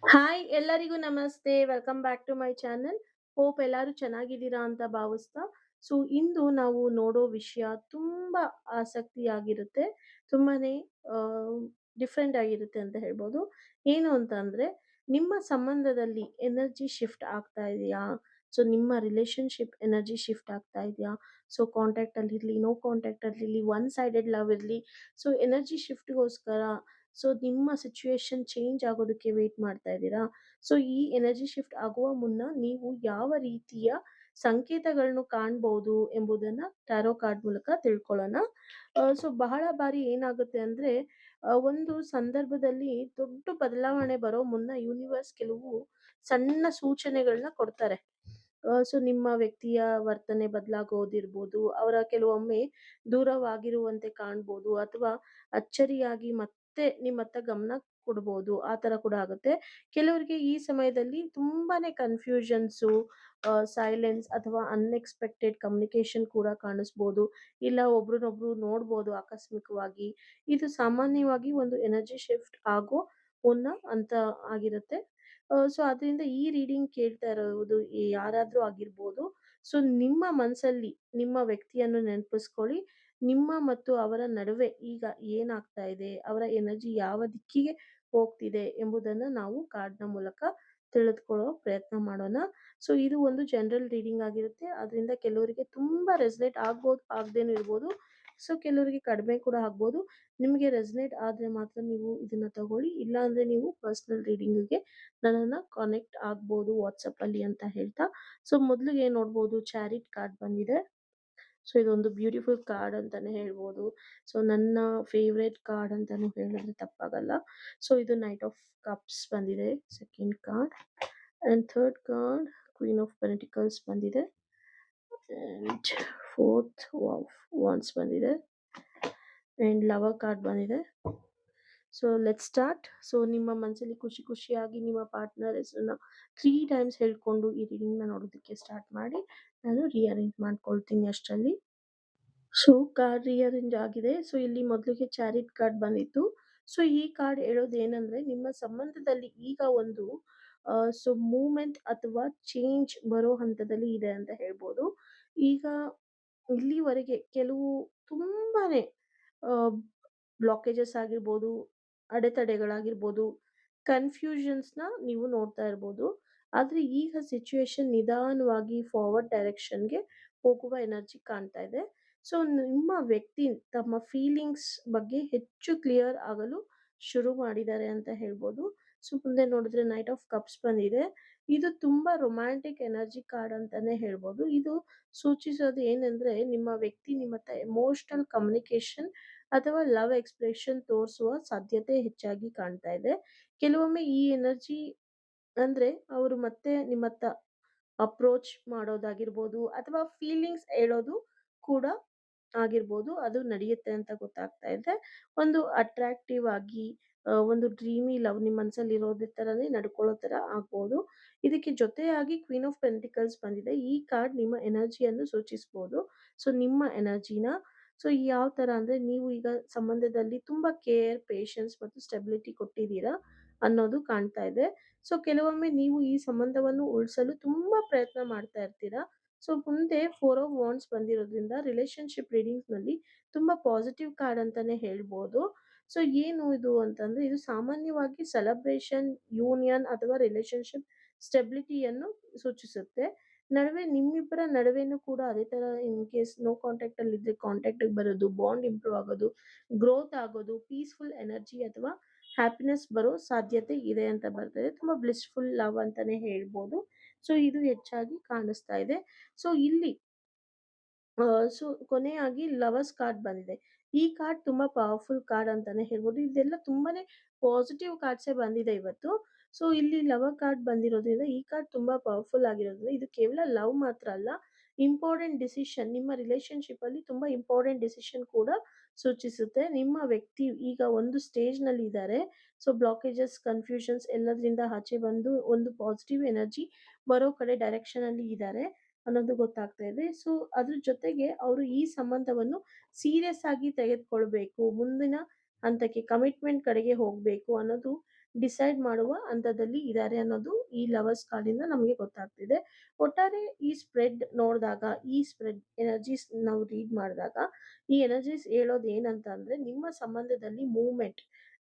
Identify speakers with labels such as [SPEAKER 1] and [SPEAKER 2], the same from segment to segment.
[SPEAKER 1] Hi ಎಲ್ಲರಿಗೂ ನಮಸ್ತೆ. Welcome back to my channel. Hope ಎಲ್ಲರೂ ಚೆನ್ನಾಗಿದ್ದೀರಾ ಅಂತ ಭಾವಿಸ್ತಾ. ಸೊ ಇಂದು ನಾವು ನೋಡೋ ವಿಷಯ ತುಂಬಾ ಆಸಕ್ತಿಯಾಗಿರುತ್ತೆ. ತುಂಬಾನೇ ಡಿಫರೆಂಟ್ ಆಗಿರುತ್ತೆ ಅಂತ ಹೇಳ್ಬೋದು. ಏನು ಅಂತ ಅಂದ್ರೆ ನಿಮ್ಮ ಸಂಬಂಧದಲ್ಲಿ ಎನರ್ಜಿ ಶಿಫ್ಟ್ ಆಗ್ತಾ ಇದೆಯಾ? ಸೊ ನಿಮ್ಮ ರಿಲೇಶನ್‌ಶಿಪ್ ಎನರ್ಜಿ ಶಿಫ್ಟ್ ಆಗ್ತಾ ಇದೆಯಾ? ಸೊ ಕಾಂಟ್ಯಾಕ್ಟ್ ಅಲ್ಲಿ ಇರ್ಲಿ, ನೋ ಕಾಂಟ್ಯಾಕ್ಟ್ ಅಲ್ಲಿ ಇರ್ಲಿ, ಒನ್ ಸೈಡೆಡ್ ಲವ್ ಇರ್ಲಿ. ಸೊ ಎನರ್ಜಿ ಶಿಫ್ಟ್‌ಗೋಸ್ಕರ ಸೊ ನಿಮ್ಮ ಸಿಚುಯೇಷನ್ ಚೇಂಜ್ ಆಗೋದಕ್ಕೆ ವೇಟ್ ಮಾಡ್ತಾ ಇದ್ದೀರಾ? ಸೊ ಈ ಎನರ್ಜಿ ಶಿಫ್ಟ್ ಆಗುವ ಮುನ್ನ ನೀವು ಯಾವ ರೀತಿಯ ಸಂಕೇತಗಳನ್ನು ಕಾಣ್ಬೋದು ಎಂಬುದನ್ನ ಟ್ಯಾರೋ ಕಾರ್ಡ್ ಮೂಲಕ ತಿಳ್ಕೊಳ್ಳೋಣ. ಸೊ ಬಹಳ ಬಾರಿ ಏನಾಗುತ್ತೆ ಅಂದ್ರೆ ಒಂದು ಸಂದರ್ಭದಲ್ಲಿ ದೊಡ್ಡ ಬದಲಾವಣೆ ಬರೋ ಮುನ್ನ ಯೂನಿವರ್ಸ್ ಕೆಲವು ಸಣ್ಣ ಸೂಚನೆಗಳನ್ನ ಕೊಡ್ತಾರೆ. ಸೊ ನಿಮ್ಮ ವ್ಯಕ್ತಿಯ ವರ್ತನೆ ಬದಲಾಗೋದಿರ್ಬೋದು, ಅವರ ಕೆಲವೊಮ್ಮೆ ದೂರವಾಗಿರುವಂತೆ ಕಾಣ್ಬೋದು ಅಥವಾ ಅಚ್ಚರಿಯಾಗಿ ಮತ್ತೆ ನಿಮ್ಮತ್ತ ಗಮನ ಕೊಡ್ಬೋದು. ಆ ಥರ ಕೂಡ ಆಗುತ್ತೆ. ಕೆಲವರಿಗೆ ಈ ಸಮಯದಲ್ಲಿ ತುಂಬಾನೇ ಕನ್‌ಫ್ಯೂಷನ್ಸು, ಸೈಲೆನ್ಸ್ ಅಥವಾ ಅನ್‌ಎಕ್ಸ್‌ಪೆಕ್ಟೆಡ್ ಕಮ್ಯುನಿಕೇಷನ್ ಕೂಡ ಕಾಣಿಸ್ಬೋದು. ಇಲ್ಲ ಒಬ್ರನ್ನೊಬ್ರು ನೋಡ್ಬೋದು ಆಕಸ್ಮಿಕವಾಗಿ. ಇದು ಸಾಮಾನ್ಯವಾಗಿ ಒಂದು ಎನರ್ಜಿ ಶಿಫ್ಟ್ ಆಗೋ ಮುನ್ನ ಅಂತ ಆಗಿರುತ್ತೆ. ಸೊ ಅದರಿಂದ ಈ ರೀಡಿಂಗ್ ಕೇಳ್ತಾ ಇರೋದು ಯಾರಾದ್ರೂ ಆಗಿರ್ಬೋದು. ಸೊ ನಿಮ್ಮ ಮನಸ್ಸಲ್ಲಿ ನಿಮ್ಮ ವ್ಯಕ್ತಿಯನ್ನು ನೆನಪಿಸ್ಕೊಳ್ಳಿ. ನಿಮ್ಮ ಮತ್ತು ಅವರ ನಡುವೆ ಈಗ ಏನಾಗ್ತಾ ಇದೆ? ಅವರ ಎನರ್ಜಿ ಯಾವ ದಿಕ್ಕಿಗೆ ಹೋಗ್ತಿದೆ? ಎಂಬುದನ್ನ ನಾವು ಕಾರ್ಡ್‌ನ ಮೂಲಕ ತಿಳಿದುಕೊಳ್ಳೋ ಪ್ರಯತ್ನ ಮಾಡೋಣ. ಸೊ ಇದು ಒಂದು ಜನರಲ್ ರೀಡಿಂಗ್ ಆಗಿರುತ್ತೆ. ಅದರಿಂದ ಕೆಲವರಿಗೆ ತುಂಬಾ ರೆಸನೇಟ್ ಆಗ್ಬೋದು, ಆಗದೇನೂ ಇರ್ಬೋದು. ಸೊ ಕೆಲವರಿಗೆ ಕಡಿಮೆ ಕೂಡ ಆಗ್ಬೋದು. ನಿಮಗೆ ರೆಸನೇಟ್ ಆದ್ರೆ ಮಾತ್ರ ನೀವು ಇದನ್ನ ತಗೊಳ್ಳಿ. ಇಲ್ಲ ಅಂದ್ರೆ ನೀವು ಪರ್ಸನಲ್ ರೀಡಿಂಗಿಗೆ ನನ್ನನ್ನ ಕಾನೆಕ್ಟ್ ಆಗ್ಬೋದು ವಾಟ್ಸಪ್ಪಲ್ಲಿ ಅಂತ ಹೇಳ್ತಾ. ಸೊ ಮೊದಲಿಗೆ ನೋಡ್ಬೋದು ಚಾರಿಟ್ ಕಾರ್ಡ್ ಬಂದಿದೆ. ಸೊ ಇದೊಂದು ಬ್ಯೂಟಿಫುಲ್ ಕಾರ್ಡ್ ಅಂತಾನೆ ಹೇಳ್ಬೋದು. ಸೊ ನನ್ನ ಫೇವರೇಟ್ ಕಾರ್ಡ್ ಅಂತಾನೂ ಹೇಳಿದ್ರೆ ತಪ್ಪಾಗಲ್ಲ. ಸೊ ಇದು ನೈಟ್ ಆಫ್ ಕಪ್ಸ್ ಬಂದಿದೆ second card. And third card queen of pentacles ಬಂದಿದೆ. ಅಂಡ್ ಫೋರ್ತ್ ಆಫ್ ವಾಂಡ್ಸ್ ಬಂದಿದೆ. ಅಂಡ್ ಲವರ್ ಕಾರ್ಡ್ ಬಂದಿದೆ. So let's start. ಸೊ ನಿಮ್ಮ ಮನಸ್ಸಲ್ಲಿ ಖುಷಿ ಖುಷಿಯಾಗಿ ನಿಮ್ಮ ಪಾರ್ಟ್ನರ್ ಹೆಸರನ್ನ 3 ಟೈಮ್ಸ್ ಹೇಳ್ಕೊಂಡು ಈ ರೀಡಿಂಗ್‌ನ ನೋಡೋದಕ್ಕೆ ಸ್ಟಾರ್ಟ್ ಮಾಡಿ. ನಾನು ರೀಅರೇಂಜ್ ಮಾಡ್ಕೊಳ್ತೀನಿ ಅಷ್ಟರಲ್ಲಿ. ಸೊ ಕಾರ್ಡ್ ರೀಅರೇಂಜ್ ಆಗಿದೆ. ಸೊ ಇಲ್ಲಿ ಮೊದಲಿಗೆ ಚಾರಿಟ್ ಕಾರ್ಡ್ ಬಂದಿತ್ತು. ಸೊ ಈ ಕಾರ್ಡ್ ಹೇಳೋದೇನಂದ್ರೆ ನಿಮ್ಮ ಸಂಬಂಧದಲ್ಲಿ ಈಗ ಒಂದು ಸೊ ಮೂವ್‌ಮೆಂಟ್ ಅಥವಾ ಚೇಂಜ್ ಬರೋ ಹಂತದಲ್ಲಿ ಇದೆ ಅಂತ ಹೇಳ್ಬೋದು. ಈಗ ಇಲ್ಲಿವರೆಗೆ ಕೆಲವು ತುಂಬಾನೇ ಆಹ್, ಬ್ಲಾಕೇಜಸ್ ಆಗಿರ್ಬೋದು, ಅಡೆತಡೆಗಳಾಗಿರ್ಬೋದು, ಕನ್‌ಫ್ಯೂಷನ್ಸ್‌ನ ನೀವು ನೋಡ್ತಾ ಇರ್ಬೋದು. ಆದ್ರೆ ಈಗ ಸಿಚುಯೇಷನ್ ನಿಧಾನವಾಗಿ ಫಾರ್ವರ್ಡ್ ಡೈರೆಕ್ಷನ್‌ಗೆ ಹೋಗುವ ಎನರ್ಜಿ ಕಾಣ್ತಾ ಇದೆ. ಸೊ ನಿಮ್ಮ ವ್ಯಕ್ತಿ ತಮ್ಮ ಫೀಲಿಂಗ್ಸ್ ಬಗ್ಗೆ ಹೆಚ್ಚು ಕ್ಲಿಯರ್ ಆಗಲು ಶುರು ಮಾಡಿದ್ದಾರೆ ಅಂತ ಹೇಳ್ಬೋದು. ಸೊ ಮುಂದೆ ನೋಡಿದ್ರೆ ನೈಟ್ ಆಫ್ ಕಪ್ಸ್ ಬಂದಿದೆ. ಇದು ತುಂಬಾ ರೊಮ್ಯಾಂಟಿಕ್ ಎನರ್ಜಿ ಕಾರ್ಡ್ ಅಂತಾನೆ ಹೇಳ್ಬೋದು. ಇದು ಸೂಚಿಸೋದು ಏನಂದ್ರೆ ನಿಮ್ಮ ವ್ಯಕ್ತಿ ನಿಮ್ಮ ಹತ್ರ ಎಮೋಷನಲ್ ಕಮ್ಯುನಿಕೇಷನ್ ಅಥವಾ ಲವ್ ಎಕ್ಸ್‌ಪ್ರೆಷನ್ ತೋರಿಸುವ ಸಾಧ್ಯತೆ ಹೆಚ್ಚಾಗಿ ಕಾಣ್ತಾ ಇದೆ. ಕೆಲವೊಮ್ಮೆ ಈ ಎನರ್ಜಿ ಅಂದ್ರೆ ಅವರು ಮತ್ತೆ ನಿಮ್ಮತ್ತ ಅಪ್ರೋಚ್ ಮಾಡೋದಾಗಿರ್ಬೋದು ಅಥವಾ ಫೀಲಿಂಗ್ಸ್ ಹೇಳೋದು ಕೂಡ ಆಗಿರ್ಬೋದು. ಅದು ನಡೆಯುತ್ತೆ ಅಂತ ಗೊತ್ತಾಗ್ತಾ ಇದೆ. ಒಂದು ಅಟ್ರಾಕ್ಟಿವ್ ಆಗಿ ಒಂದು ಡ್ರೀಮಿ ಲವ್ ನಿಮ್ಮ ಮನಸ್ಸಲ್ಲಿ ಇರೋದೇ ತರನೇ ನಡ್ಕೊಳ್ಳೋ ತರ ಆಗ್ಬೋದು. ಇದಕ್ಕೆ ಜೊತೆಯಾಗಿ ಕ್ವೀನ್ ಆಫ್ ಪೆಂಟಿಕಲ್ಸ್ ಬಂದಿದೆ. ಈ ಕಾರ್ಡ್ ನಿಮ್ಮ ಎನರ್ಜಿಯನ್ನು ಸೂಚಿಸ್ಬೋದು. ಸೊ ನಿಮ್ಮ ಎನರ್ಜಿನ ಸೊ ಯಾವ ತರ ಅಂದ್ರೆ ನೀವು ಈಗ ಸಂಬಂಧದಲ್ಲಿ ತುಂಬಾ ಕೇರ್, ಪೇಶನ್ಸ್ ಮತ್ತು ಸ್ಟೆಬಿಲಿಟಿ ಕೊಟ್ಟಿದ್ದೀರಾ ಅನ್ನೋದು ಕಾಣ್ತಾ ಇದೆ. ಸೊ ಕೆಲವೊಮ್ಮೆ ನೀವು ಈ ಸಂಬಂಧವನ್ನು ಉಳಿಸಲು ತುಂಬಾ ಪ್ರಯತ್ನ ಮಾಡ್ತಾ ಇರ್ತೀರಾ. ಸೊ ಮುಂದೆ 4 ಆಫ್ ವಾಂಡ್ಸ್ ಬಂದಿರೋದ್ರಿಂದ ರಿಲೇಶನ್‌ಶಿಪ್ ರೀಡಿಂಗ್ಸ್‌ನಲ್ಲಿ ತುಂಬಾ ಪಾಸಿಟಿವ್ ಕಾರ್ಡ್ ಅಂತಾನೆ ಹೇಳ್ಬೋದು. ಸೊ ಏನು ಇದು ಅಂತಂದ್ರೆ ಇದು ಸಾಮಾನ್ಯವಾಗಿ ಸೆಲೆಬ್ರೇಷನ್, ಯೂನಿಯನ್ ಅಥವಾ ರಿಲೇಶನ್‌ಶಿಪ್ ಸ್ಟೆಬಿಲಿಟಿಯನ್ನು ಸೂಚಿಸುತ್ತೆ. ನಿಮ್ಮಿಬ್ಬರ ನಡುವೆನೂ ಕೂಡ ಅದೇ ತರ ಇನ್ ಕೇಸ್ ನೋ ಕಾಂಟಾಕ್ಟ್ ಅಲ್ಲಿ ಇದ್ರೆ ಕಾಂಟಾಕ್ಟ್‌ಗೆ ಬರೋದು, ಬಾಂಡ್ ಇಂಪ್ರೂವ್ ಆಗೋದು, ಗ್ರೋತ್ ಆಗೋದು, ಪೀಸ್‌ಫುಲ್ ಎನರ್ಜಿ ಅಥವಾ ಹ್ಯಾಪಿನೆಸ್ ಬರೋ ಸಾಧ್ಯತೆ ಇದೆ ಅಂತ ಬರ್ತದೆ. ತುಂಬಾ ಬ್ಲಿಸ್‌ಫುಲ್ ಲವ್ ಅಂತಾನೆ ಹೇಳ್ಬೋದು. ಸೊ ಇದು ಹೆಚ್ಚಾಗಿ ಕಾಣಿಸ್ತಾ ಇದೆ. ಸೊ ಇಲ್ಲಿ ಸೊ ಕೊನೆಯಾಗಿ ಲವರ್ಸ್ ಕಾರ್ಡ್ ಬಂದಿದೆ. ಈ ಕಾರ್ಡ್ ತುಂಬಾ ಪವರ್‌ಫುಲ್ ಕಾರ್ಡ್ ಅಂತಾನೆ ಹೇಳ್ಬೋದು. ಇದೆಲ್ಲ ತುಂಬಾನೇ ಪಾಸಿಟಿವ್ ಕಾರ್ಡ್ಸೇ ಬಂದಿದೆ ಇವತ್ತು. ಸೊ ಇಲ್ಲಿ ಲವರ್ ಕಾರ್ಡ್ ಬಂದಿರೋದ್ರಿಂದ ಈ ಕಾರ್ಡ್ ತುಂಬಾ ಪವರ್‌ಫುಲ್ ಆಗಿರೋದ್ರಿಂದ ಇದು ಕೇವಲ ಲವ್ ಮಾತ್ರ ಅಲ್ಲ, ಇಂಪಾರ್ಟೆಂಟ್ ಡಿಸಿಷನ್ ನಿಮ್ಮ ರಿಲೇಶನ್‌ಶಿಪ್ ಅಲ್ಲಿ ತುಂಬಾ ಇಂಪಾರ್ಟೆಂಟ್ ಡಿಸಿಷನ್ ಕೂಡ ಸೂಚಿಸುತ್ತೆ. ನಿಮ್ಮ ವ್ಯಕ್ತಿ ಈಗ ಒಂದು ಸ್ಟೇಜ್‌ನಲ್ಲಿ ಇದ್ದಾರೆ. ಸೊ ಬ್ಲಾಕೇಜಸ್, ಕನ್‌ಫ್ಯೂಷನ್ಸ್ ಎಲ್ಲದ್ರಿಂದ ಆಚೆ ಬಂದು ಒಂದು ಪಾಸಿಟಿವ್ ಎನರ್ಜಿ ಬರೋ ಕಡೆ ಡೈರೆಕ್ಷನ್ ಅಲ್ಲಿ ಇದ್ದಾರೆ. ಅನ್ನೋದು ಗೊತ್ತಾಗ್ತಾ ಇದೆ. ಸೊ ಅದ್ರ ಜೊತೆಗೆ ಅವರು ಈ ಸಂಬಂಧವನ್ನು ಸೀರಿಯಸ್ ಆಗಿ ತೆಗೆದುಕೊಳ್ಬೇಕು. ಮುಂದಿನ ಹಂತಕ್ಕೆ ಕಮಿಟ್ಮೆಂಟ್ ಕಡೆಗೆ ಹೋಗ್ಬೇಕು ಅನ್ನೋದು ಡಿಸೈಡ್ ಮಾಡುವ ಹಂತದಲ್ಲಿ ಇದ್ದಾರೆ ಅನ್ನೋದು ಈ ಲವರ್ಸ್ ಕಾರ್ಡಿಂದ ನಮಗೆ ಗೊತ್ತಾಗ್ತಿದೆ. ಒಟ್ಟಾರೆ ಈ ಸ್ಪ್ರೆಡ್ ನೋಡಿದಾಗ, ಈ ಸ್ಪ್ರೆಡ್ ಎನರ್ಜೀಸ್ ನಾವು ರೀಡ್ ಮಾಡಿದಾಗ, ಈ ಎನರ್ಜೀಸ್ ಹೇಳೋದು ಏನಂತ ಅಂದ್ರೆ, ನಿಮ್ಮ ಸಂಬಂಧದಲ್ಲಿ ಮೂವ್ಮೆಂಟ್,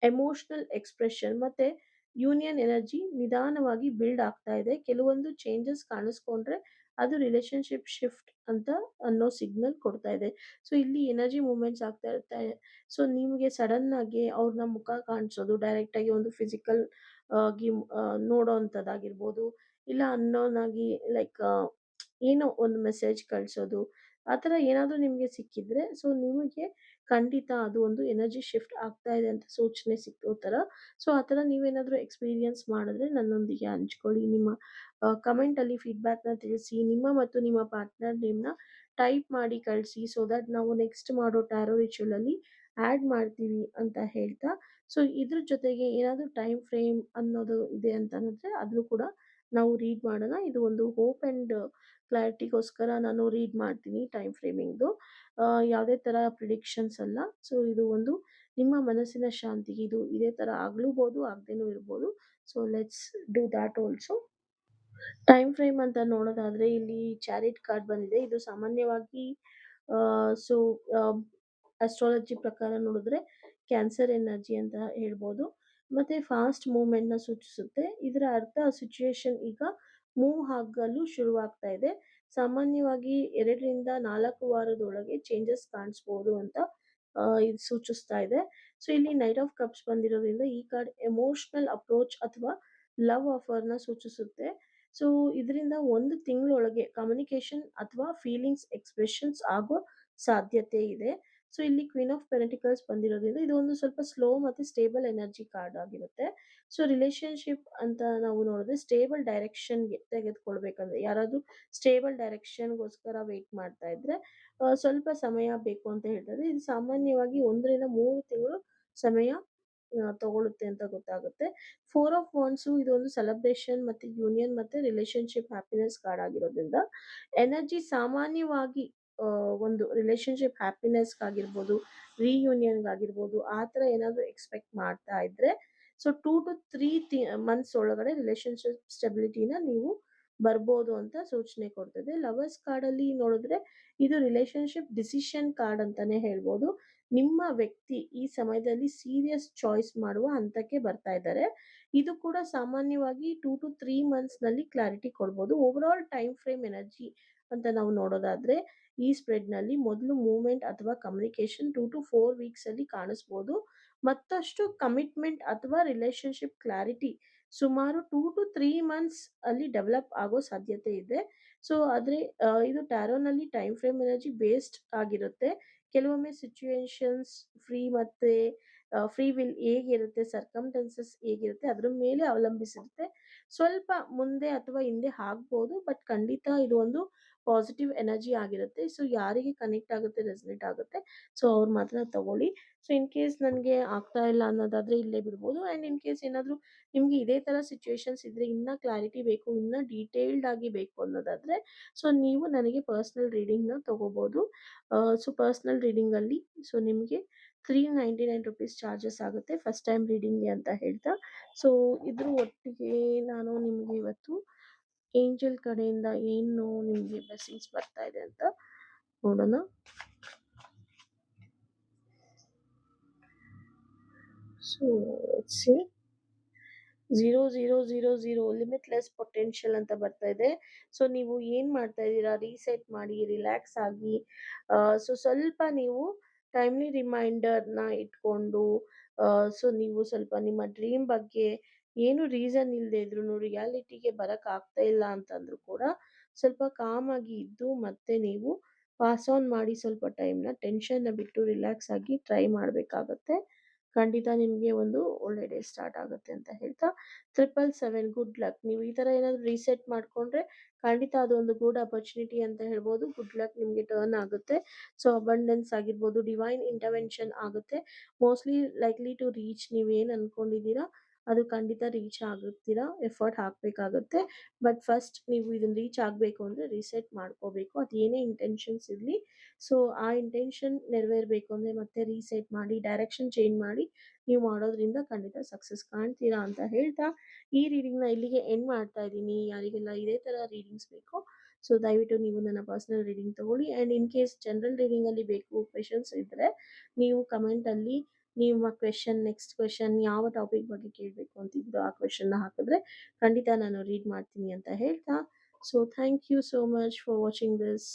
[SPEAKER 1] ಎಮೋಷನಲ್ ಎಕ್ಸ್‌ಪ್ರೆಷನ್ ಮತ್ತೆ ಯೂನಿಯನ್ ಎನರ್ಜಿ ನಿಧಾನವಾಗಿ ಬಿಲ್ಡ್ ಆಗ್ತಾ ಇದೆ. ಕೆಲವೊಂದು ಚೇಂಜಸ್ ಕಾಣಿಸ್ಕೊಂಡ್ರೆ ಅದು ರಿಲೇಶನ್‌ಶಿಪ್ ಶಿಫ್ಟ್ ಅಂತ ಅನ್ನೋ ಸಿಗ್ನಲ್ ಕೊಡ್ತಾ ಇದೆ. ಸೊ ಇಲ್ಲಿ ಎನರ್ಜಿ ಮೂವ್‌ಮೆಂಟ್ಸ್ ಆಗ್ತಾ ಇರುತ್ತೆ. ಸೊ ನಿಮ್ಗೆ ಸಡನ್ ಆಗಿ ಅವ್ರನ್ನ ಮುಖ ಕಾಣಿಸೋದು, ಡೈರೆಕ್ಟ್ ಆಗಿ ಒಂದು ಫಿಸಿಕಲ್ ಆಗಿ ನೋಡೋವಂಥದ್ದಾಗಿರ್ಬೋದು, ಇಲ್ಲ ಅನ್ನೋನ್ ಆಗಿ ಲೈಕ್ ಏನೋ ಒಂದು ಮೆಸೇಜ್ ಕಳ್ಸೋದು, ಆ ಥರ ಏನಾದ್ರೂ ನಿಮ್ಗೆ ಸಿಕ್ಕಿದ್ರೆ, ಸೊ ನಿಮಗೆ ಖಂಡಿತ ಅದು ಒಂದು ಎನರ್ಜಿ ಶಿಫ್ಟ್ ಆಗ್ತಾ ಇದೆ ಅಂತ ಸೂಚನೆ ಸಿಕ್ಕೋ ಥರ. ಸೊ ಆ ಥರ ನೀವೇನಾದ್ರೂ ಎಕ್ಸ್‌ಪೀರಿಯನ್ಸ್ ಮಾಡಿದ್ರೆ ನನ್ನೊಂದಿಗೆ ಹಂಚ್ಕೊಳ್ಳಿ. ನಿಮ್ಮ ಕಮೆಂಟಲ್ಲಿ ಫೀಡ್‌ಬ್ಯಾಕ್‌ನ ತಿಳಿಸಿ. ನಿಮ್ಮ ಮತ್ತು ನಿಮ್ಮ ಪಾರ್ಟ್ನರ್ ನೇಮ್‌ನ ಟೈಪ್ ಮಾಡಿ ಕಳಿಸಿ. ಸೊ ದ್ಯಾಟ್ ನಾವು ನೆಕ್ಸ್ಟ್ ಮಾಡೋ ಟ್ಯಾರೋ ರಿಚುವಲಲ್ಲಿ ಆ್ಯಡ್ ಮಾಡ್ತೀವಿ ಅಂತ ಹೇಳ್ತಾ, ಸೊ ಇದ್ರ ಜೊತೆಗೆ ಏನಾದರೂ ಟೈಮ್ ಫ್ರೇಮ್ ಅನ್ನೋದು ಇದೆ ಅಂತಂದ್ರೆ ಅದನ್ನು ಕೂಡ ನಾವು ರೀಡ್ ಮಾಡೋಣ. ಇದು ಒಂದು ಹೋಪ್ ಆ್ಯಂಡ್ ಕ್ಲಾರಿಟಿಗೋಸ್ಕರ ನಾನು ರೀಡ್ ಮಾಡ್ತೀನಿ ಟೈಮ್ ಫ್ರೇಮಿಂಗ್‌ದು. ಯಾವುದೇ ಥರ ಪ್ರಿಡಿಕ್ಷನ್ಸ್ ಅಲ್ಲ. ಸೊ ಇದು ಒಂದು ನಿಮ್ಮ ಮನಸ್ಸಿನ ಶಾಂತಿಗೆ ಇದು ಇದೇ ಥರ ಆಗ್ಲೂಬೋದು, ಆಗದೇನೂ ಇರ್ಬೋದು. So let's do that also. Time frame ಅಂತ ನೋಡೋದಾದ್ರೆ ಇಲ್ಲಿ ಚಾರಿಟ್ ಕಾರ್ಡ್ ಬಂದಿದೆ. ಇದು ಸಾಮಾನ್ಯವಾಗಿ ಸೊ ಅಸ್ಟ್ರಾಲಜಿ ಪ್ರಕಾರ ನೋಡಿದ್ರೆ ಕ್ಯಾನ್ಸರ್ ಎನರ್ಜಿ ಅಂತ ಹೇಳ್ಬೋದು. ಮತ್ತೆ ಫಾಸ್ಟ್ ಮೂವ್‌ಮೆಂಟ್‌ನ ಸೂಚಿಸುತ್ತೆ. ಇದರ ಅರ್ಥ ಸಿಚುಯೇಷನ್ ಈಗ ಮೂವ್ ಆಗಲು ಶುರುವಾಗ್ತಾ ಇದೆ. ಸಾಮಾನ್ಯವಾಗಿ 2 ರಿಂದ 4 ವಾರದೊಳಗೆ ಚೇಂಜಸ್ ಕಾಣಿಸ್ಬೋದು ಅಂತ ಇದು ಸೂಚಿಸ್ತಾ ಇದೆ. ಸೊ ಇಲ್ಲಿ ನೈಟ್ ಆಫ್ ಕಪ್ಸ್ ಬಂದಿರೋದ್ರಿಂದ ಈ ಕಾರ್ಡ್ ಎಮೋಷನಲ್ ಅಪ್ರೋಚ್ ಅಥವಾ ಲವ್ ಆಫರ್‌ನ ಸೂಚಿಸುತ್ತೆ. ಸೊ ಇದರಿಂದ 1 ತಿಂಗಳೊಳಗೆ ಕಮ್ಯುನಿಕೇಷನ್ ಅಥವಾ ಫೀಲಿಂಗ್ಸ್ ಎಕ್ಸ್‌ಪ್ರೆಷನ್ಸ್ ಆಗೋ ಸಾಧ್ಯತೆ ಇದೆ. ಸೊ ಇಲ್ಲಿ ಕ್ವೀನ್ ಆಫ್ ಪೆಂಟಿಕಲ್ಸ್ ಬಂದಿರೋದ್ರಿಂದ ಇದು ಒಂದು ಸ್ವಲ್ಪ ಸ್ಲೋ ಮತ್ತೆ ಸ್ಟೇಬಲ್ ಎನರ್ಜಿ ಕಾರ್ಡ್ ಆಗಿರುತ್ತೆ. ಸೊ ರಿಲೇಶನ್‌ಶಿಪ್ ಅಂತ ನಾವು ನೋಡಿದ್ರೆ ಸ್ಟೇಬಲ್ ಡೈರೆಕ್ಷನ್‌ಗೆ ತೆಗೆದುಕೊಳ್ಬೇಕಂದ್ರೆ, ಯಾರಾದ್ರೂ ಸ್ಟೇಬಲ್ ಡೈರೆಕ್ಷನ್‌ಗೋಸ್ಕರ ವೇಟ್ ಮಾಡ್ತಾ ಇದ್ರೆ ಸ್ವಲ್ಪ ಸಮಯ ಬೇಕು ಅಂತ ಹೇಳ್ತಾರೆ. ಇದು ಸಾಮಾನ್ಯವಾಗಿ 1 ರಿಂದ 3 ತಿಂಗಳು ಸಮಯ ತಗೊಳುತ್ತೆ ಅಂತ ಗೊತ್ತಾಗುತ್ತೆ. ಫೋರ್ ಆಫ್ ವಾಂಡ್ಸು ಇದೊಂದು ಸೆಲೆಬ್ರೇಷನ್ ಮತ್ತೆ ಯೂನಿಯನ್ ಮತ್ತೆ ರಿಲೇಶನ್‌ಶಿಪ್ ಹ್ಯಾಪಿನೆಸ್ ಕಾರ್ಡ್ ಆಗಿರೋದ್ರಿಂದ ಎನರ್ಜಿ ಸಾಮಾನ್ಯವಾಗಿ ಒಂದು ರಿಲೇಶನ್‌ಶಿಪ್ ಹ್ಯಾಪಿನೆಸ್‌ಗಾಗಿರ್ಬೋದು, ರಿಯೂನಿಯನ್‌ಗಾಗಿರ್ಬೋದು, ಆ ಥರ ಏನಾದ್ರೂ ಎಕ್ಸ್‌ಪೆಕ್ಟ್ ಮಾಡ್ತಾ ಇದ್ರೆ, ಸೊ 2-3 ಮಂತ್ಸ್ ಒಳಗಡೆ ರಿಲೇಶನ್‌ಶಿಪ್ ಸ್ಟೆಬಿಲಿಟಿನ ನೀವು ಬರ್ಬೋದು ಅಂತ ಸೂಚನೆ ಕೊಡ್ತದೆ. ಲವರ್ಸ್ ಕಾರ್ಡಲ್ಲಿ ನೋಡಿದ್ರೆ ಇದು ರಿಲೇಶನ್‌ಶಿಪ್ ಡಿಸಿಷನ್ ಕಾರ್ಡ್ ಅಂತಾನೆ ಹೇಳ್ಬೋದು. ನಿಮ್ಮ ವ್ಯಕ್ತಿ ಈ ಸಮಯದಲ್ಲಿ ಸೀರಿಯಸ್ ಚಾಯ್ಸ್ ಮಾಡುವ ಹಂತಕ್ಕೆ ಬರ್ತಾ ಇದ್ದಾರೆ. ಇದು ಕೂಡ ಸಾಮಾನ್ಯವಾಗಿ 2-3 ಮಂತ್ಸ್‌ನಲ್ಲಿ ಕ್ಲಾರಿಟಿ ಕೊಡ್ಬೋದು. ಓವರಾಲ್ ಟೈಮ್ ಫ್ರೇಮ್ ಎನರ್ಜಿ ಅಂತ ನಾವು ನೋಡೋದಾದ್ರೆ ಈ ಸ್ಪ್ರೆಡ್‌ನಲ್ಲಿ ಮೊದಲು ಮೂವ್‌ಮೆಂಟ್ ಅಥವಾ ಕಮ್ಯುನಿಕೇಷನ್ 2-4 ವೀಕ್ಸಲ್ಲಿ ಕಾಣಿಸ್ಬೋದು. ಮತ್ತಷ್ಟು ಕಮಿಟ್ಮೆಂಟ್ ಅಥವಾ ರಿಲೇಶನ್‌ಶಿಪ್ ಕ್ಲಾರಿಟಿ ಸುಮಾರು 2-3 ಮಂತ್ಸ್ ಅಲ್ಲಿ ಡೆವಲಪ್ ಆಗೋ ಸಾಧ್ಯತೆ ಇದೆ. ಸೊ ಆದ್ರೆ ಇದು ಟ್ಯಾರೋನಲ್ಲಿ ಟೈಮ್ ಫ್ರೇಮ್ ಎನರ್ಜಿ ಬೇಸ್ಡ್ ಆಗಿರುತ್ತೆ. ಕೆಲವೊಮ್ಮೆ ಸಿಚುಯೇಷನ್ಸ್ ಮತ್ತೆ ಫ್ರೀ ವಿಲ್ ಹೇಗಿರುತ್ತೆ, ಸರ್ಕಮ್‌ಸ್ಟಾನ್ಸಸ್ ಹೇಗಿರುತ್ತೆ ಅದ್ರ ಮೇಲೆ ಅವಲಂಬಿಸಿರುತ್ತೆ. ಸ್ವಲ್ಪ ಮುಂದೆ ಅಥವಾ ಹಿಂದೆ ಆಗ್ಬೋದು. ಬಟ್ ಖಂಡಿತ ಇದು ಒಂದು ಪಾಸಿಟಿವ್ ಎನರ್ಜಿ ಆಗಿರುತ್ತೆ. ಸೊ ಯಾರಿಗೆ ಕನೆಕ್ಟ್ ಆಗುತ್ತೆ, ರೆಸನೇಟ್ ಆಗುತ್ತೆ, ಸೊ ಅವ್ರು ಮಾತ್ರ ತಗೊಳ್ಳಿ. ಸೊ ಇನ್ ಕೇಸ್ ನನಗೆ ಆಗ್ತಾ ಇಲ್ಲ ಅನ್ನೋದಾದ್ರೆ ಇಲ್ಲೇ ಬಿಡ್ಬೋದು. ಆ್ಯಂಡ್ ಇನ್ ಕೇಸ್ ಏನಾದರೂ ನಿಮ್ಗೆ ಇದೇ ಥರ ಸಿಚುಯೇಷನ್ಸ್ ಇದ್ರೆ ಇನ್ನೂ ಕ್ಲಾರಿಟಿ ಬೇಕು, ಇನ್ನೂ ಡೀಟೇಲ್ಡ್ ಆಗಿ ಬೇಕು ಅನ್ನೋದಾದ್ರೆ, ಸೊ ನೀವು ನನಗೆ ಪರ್ಸನಲ್ ರೀಡಿಂಗ್‌ನ ತಗೋಬೋದು. ಸೊ ಪರ್ಸನಲ್ ರೀಡಿಂಗಲ್ಲಿ ಸೊ ನಿಮಗೆ ₹399 ಚಾರ್ಜಸ್ ಆಗುತ್ತೆ ಫಸ್ಟ್ ಟೈಮ್ ರೀಡಿಂಗ್ಗೆ ಅಂತ ಹೇಳ್ತಾ. ಸೊ ಇದ್ರ ಒಟ್ಟಿಗೆ ನಾನು ನಿಮಗೆ ಇವತ್ತು ಏಂಜಲ್ ಕಡೆಯಿಂದ ಏನು ನಿಮಗೆ ಬ್ಲೆಸ್ಸಿಂಗ್ಸ್ ಬರ್ತಾ ಇದೆ ಅಂತ ನೋಡೋಣ. So let's see. 0000 limitless potential ಅಂತ ಬರ್ತಾ ಇದೆ. ಸೊ ನೀವು ಏನ್ ಮಾಡ್ತಾ ಇದ್ದೀರಾ, ರೀಸೆಟ್ ಮಾಡಿ, ರಿಲ್ಯಾಕ್ಸ್ ಆಗಿ, ಸೊ ಸ್ವಲ್ಪ ನೀವು ಟೈಮ್ಲಿ ರಿಮೈಂಡರ್‌ನ ಇಟ್ಕೊಂಡು, ಸೊ ನೀವು ಸ್ವಲ್ಪ ನಿಮ್ಮ ಡ್ರೀಮ್ ಬಗ್ಗೆ ಏನು ರೀಸನ್ ಇಲ್ಲದೆ ಇದ್ರೂನು ರಿಯಾಲಿಟಿಗೆ ಬರಕ್ ಆಗ್ತಾ ಇಲ್ಲ ಅಂತಂದ್ರೂ ಕೂಡ ಸ್ವಲ್ಪ ಕಾಮ್ ಆಗಿ ಇದ್ದು ಮತ್ತೆ ನೀವು ಪಾಸ್ ಆನ್ ಮಾಡಿ ಸ್ವಲ್ಪ ಟೈಮ್‌ನ, ಟೆನ್ಷನ್‌ನ ಬಿಟ್ಟು ರಿಲ್ಯಾಕ್ಸ್ ಆಗಿ ಟ್ರೈ ಮಾಡ್ಬೇಕಾಗತ್ತೆ. ಖಂಡಿತ ನಿಮ್ಗೆ ಒಂದು ಒಳ್ಳೆ ಡೇ ಸ್ಟಾರ್ಟ್ ಆಗುತ್ತೆ ಅಂತ ಹೇಳ್ತಾ, 777 ಗುಡ್ ಲಕ್. ನೀವು ಈ ತರ ಏನಾದ್ರು ರೀಸೆಟ್ ಮಾಡ್ಕೊಂಡ್ರೆ ಖಂಡಿತ ಅದೊಂದು ಗುಡ್ ಅಪರ್ಚುನಿಟಿ ಅಂತ ಹೇಳ್ಬೋದು. ಗುಡ್ ಲಕ್ ನಿಮ್ಗೆ ಟರ್ನ್ ಆಗುತ್ತೆ. ಸೊ ಅಬಂಡೆನ್ಸ್ ಆಗಿರ್ಬೋದು, ಡಿವೈನ್ ಇಂಟರ್ವೆನ್ಷನ್ ಆಗುತ್ತೆ. ಮೋಸ್ಟ್ಲಿ ಲೈಕ್ಲಿ ಟು ರೀಚ್ ನೀವೇನ್ ಅನ್ಕೊಂಡಿದ್ದೀರಾ ಅದು ಖಂಡಿತ ರೀಚ್ ಆಗುತ್ತೀರಾ. ಎಫರ್ಟ್ ಹಾಕಬೇಕಾಗುತ್ತೆ. ಬಟ್ ಫಸ್ಟ್ ನೀವು ಇದನ್ನ ರೀಚ್ ಆಗಬೇಕು ಅಂದರೆ ರೀಸೆಟ್ ಮಾಡ್ಕೋಬೇಕು. ಅದು ಏನೇ ಇಂಟೆನ್ಷನ್ಸ್ ಇರಲಿ. ಸೊ ಆ ಇಂಟೆನ್ಷನ್ ನೆರವೇರಬೇಕು ಅಂದರೆ ಮತ್ತೆ ರೀಸೆಟ್ ಮಾಡಿ, ಡೈರೆಕ್ಷನ್ ಚೇಂಜ್ ಮಾಡಿ ನೀವು ಮಾಡೋದ್ರಿಂದ ಖಂಡಿತ ಸಕ್ಸಸ್ ಕಾಣ್ತೀರಾ ಅಂತ ಹೇಳ್ತಾ, ಈ ರೀಡಿಂಗ್‌ನ ಇಲ್ಲಿಗೆ ಎಂಡ್ ಮಾಡ್ತಾ ಇದ್ದೀನಿ. ಯಾರಿಗೆಲ್ಲ ಇದೇ ಥರ ರೀಡಿಂಗ್ಸ್ ಬೇಕೋ ಸೊ ದಯವಿಟ್ಟು ನೀವು ನನ್ನ ಪರ್ಸನಲ್ ರೀಡಿಂಗ್ ತಗೊಳ್ಳಿ. ಆ್ಯಂಡ್ ಇನ್ ಕೇಸ್ ಜನರಲ್ ರೀಡಿಂಗಲ್ಲಿ ಬೇಕು ಕ್ವೆಷನ್ಸ್ ಇದ್ದರೆ ನೀವು ಕಮೆಂಟಲ್ಲಿ ನಿಮ್ಮ ನೆಕ್ಸ್ಟ್ ಕ್ವೆಷನ್ ಯಾವ ಟಾಪಿಕ್ ಬಗ್ಗೆ ಕೇಳಬೇಕು ಅಂತಿದ್ದೀರೋ ಆ ಕ್ವೆಷನ್ನ ಹಾಕಿದ್ರೆ ಖಂಡಿತ ನಾನು ರೀಡ್ ಮಾಡ್ತೀನಿ ಅಂತ ಹೇಳ್ತಾ, so thank you so much for watching this.